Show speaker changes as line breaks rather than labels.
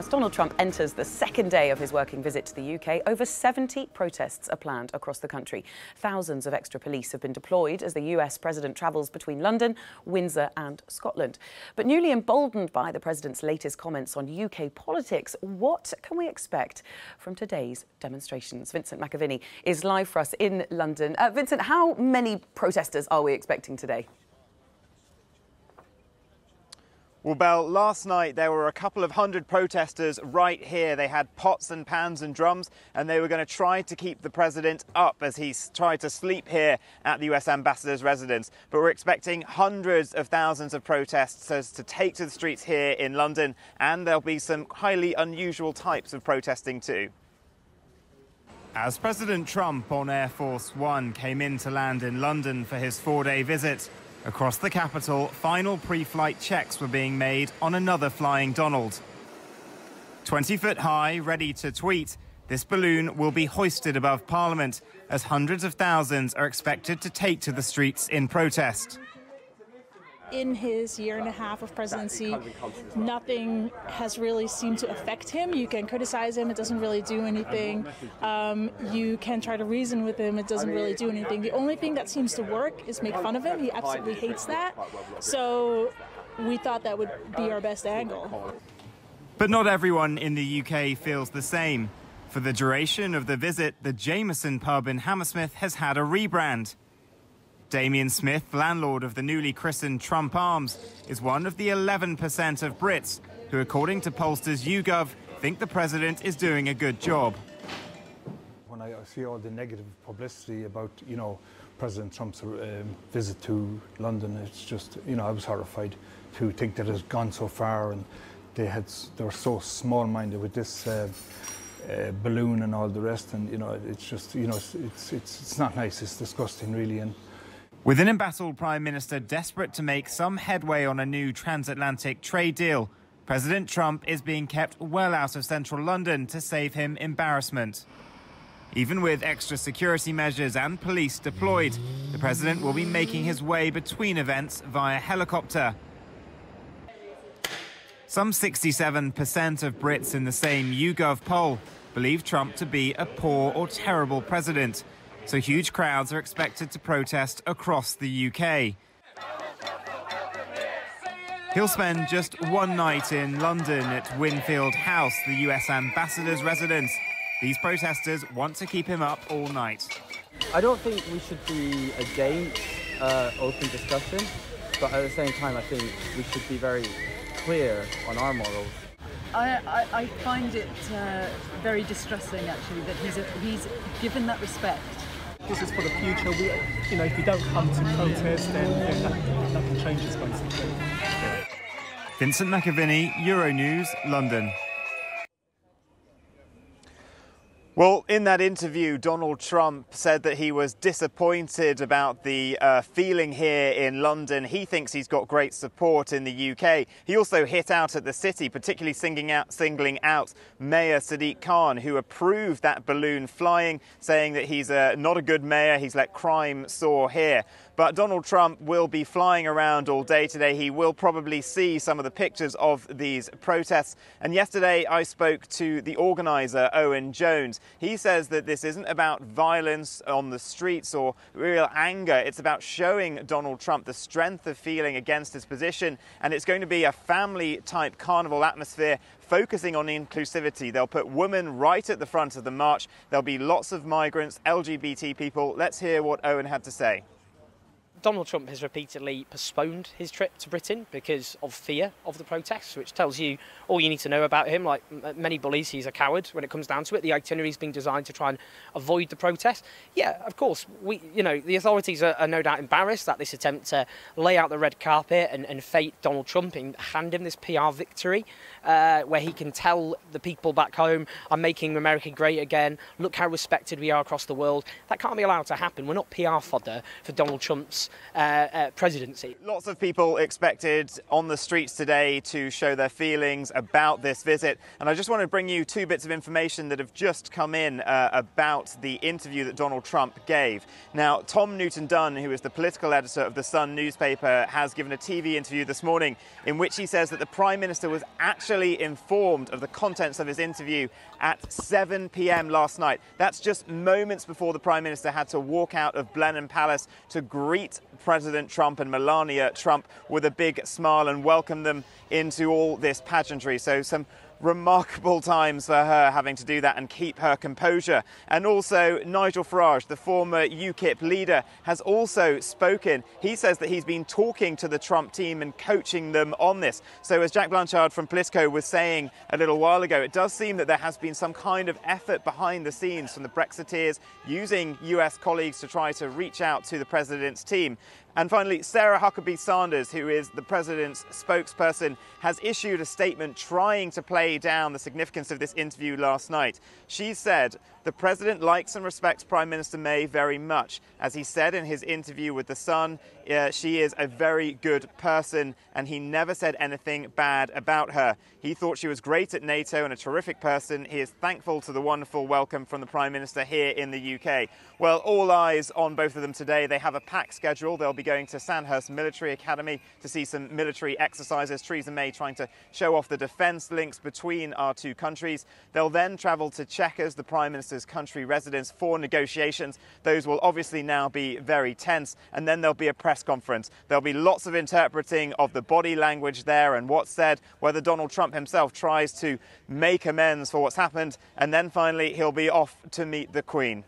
As Donald Trump enters the second day of his working visit to the UK, over 70 protests are planned across the country. Thousands of extra police have been deployed as the US president travels between London, Windsor and Scotland. But newly emboldened by the president's latest comments on UK politics, what can we expect from today's demonstrations? Vincent McAviney is live for us in London. Vincent, how many protesters are we expecting today?
Well, Belle, last night there were a couple of hundred protesters right here. They had pots and pans and drums, and they were going to try to keep the president up as he tried to sleep here at the US ambassador's residence. But we're expecting hundreds of thousands of protesters to take to the streets here in London, and there'll be some highly unusual types of protesting too. As President Trump on Air Force One came in to land in London for his four-day visit, across the capital, final pre-flight checks were being made on another flying Donald. 20 foot high, ready to tweet, this balloon will be hoisted above Parliament as hundreds of thousands are expected to take to the streets in protest.
In his year and a half of presidency, nothing has really seemed to affect him. You can criticize him, it doesn't really do anything. You can try to reason with him, it doesn't really do anything. The only thing that seems to work is make fun of him. He absolutely hates that. So we thought that would be our best angle.
But not everyone in the UK feels the same. For the duration of the visit, the Jameson pub in Hammersmith has had a rebrand. Damien Smith, landlord of the newly christened Trump Arms, is one of the 11% of Brits who, according to pollsters YouGov, think the president is doing a good job.
When I see all the negative publicity about, President Trump's visit to London, it's just, I was horrified to think that it has gone so far, and they were so small-minded with this balloon and all the rest, and it's just, it's not nice. It's disgusting, really. And
with an embattled Prime Minister desperate to make some headway on a new transatlantic trade deal, President Trump is being kept well out of central London to save him embarrassment. Even with extra security measures and police deployed, the president will be making his way between events via helicopter. Some 67% of Brits in the same YouGov poll believe Trump to be a poor or terrible president. So huge crowds are expected to protest across the UK. He'll spend just one night in London at Winfield House, the US ambassador's residence. These protesters want to keep him up all night.
I don't think we should be against open discussion, but at the same time, I think we should be very clear on our morals.
I find it very distressing, actually, that he's given that respect.
This is for the future. If we don't come to protest, then nothing changes, basically.
Vincent McAviney, Euronews, London. Well, in that interview, Donald Trump said that he was disappointed about the feeling here in London. He thinks he's got great support in the UK. He also hit out at the city, particularly singling out Mayor Sadiq Khan, who approved that balloon flying, saying that he's not a good mayor, he's let crime soar here. But Donald Trump will be flying around all day today. He will probably see some of the pictures of these protests. And yesterday I spoke to the organiser, Owen Jones. He says that this isn't about violence on the streets or real anger. It's about showing Donald Trump the strength of feeling against his position. And it's going to be a family-type carnival atmosphere focusing on inclusivity. They'll put women right at the front of the march. There'll be lots of migrants, LGBT people. Let's hear what Owen had to say.
Donald Trump has repeatedly postponed his trip to Britain because of fear of the protests, which tells you all you need to know about him. Like many bullies, he's a coward when it comes down to it. The itinerary's been designed to try and avoid the protests. Yeah, of course, the authorities are no doubt embarrassed at this attempt to lay out the red carpet and fate Donald Trump and hand him this PR victory where he can tell the people back home, I'm making America great again, look how respected we are across the world. That can't be allowed to happen. We're not PR fodder for Donald Trump's presidency.
Lots of people expected on the streets today to show their feelings about this visit, and I just want to bring you two bits of information that have just come in about the interview that Donald Trump gave. Now, Tom Newton-Dunn, who is the political editor of The Sun newspaper, has given a TV interview this morning in which he says that the Prime Minister was actually informed of the contents of his interview at 7 p.m. last night. That's just moments before the Prime Minister had to walk out of Blenheim Palace to greet President Trump and Melania Trump with a big smile and welcome them into all this pageantry. So some remarkable times for her having to do that and keep her composure. And also Nigel Farage, the former UKIP leader, has also spoken. He says that he's been talking to the Trump team and coaching them on this. So as Jack Blanchard from Politico was saying a little while ago, it does seem that there has been some kind of effort behind the scenes from the Brexiteers using US colleagues to try to reach out to the president's team. And finally, Sarah Huckabee Sanders, who is the president's spokesperson, has issued a statement trying to play down the significance of this interview last night. She said, "The president likes and respects Prime Minister May very much. As he said in his interview with The Sun, she is a very good person and he never said anything bad about her. He thought she was great at NATO and a terrific person. He is thankful to the wonderful welcome from the Prime Minister here in the UK." Well, all eyes on both of them today. They have a packed schedule. They'll be going to Sandhurst Military Academy to see some military exercises. Theresa May trying to show off the defence links between our two countries. They'll then travel to Chequers, the Prime Minister's country residence, for negotiations. Those will obviously now be very tense. And then there'll be a press conference. There'll be lots of interpreting of the body language there and what's said, whether Donald Trump himself tries to make amends for what's happened. And then finally, he'll be off to meet the Queen.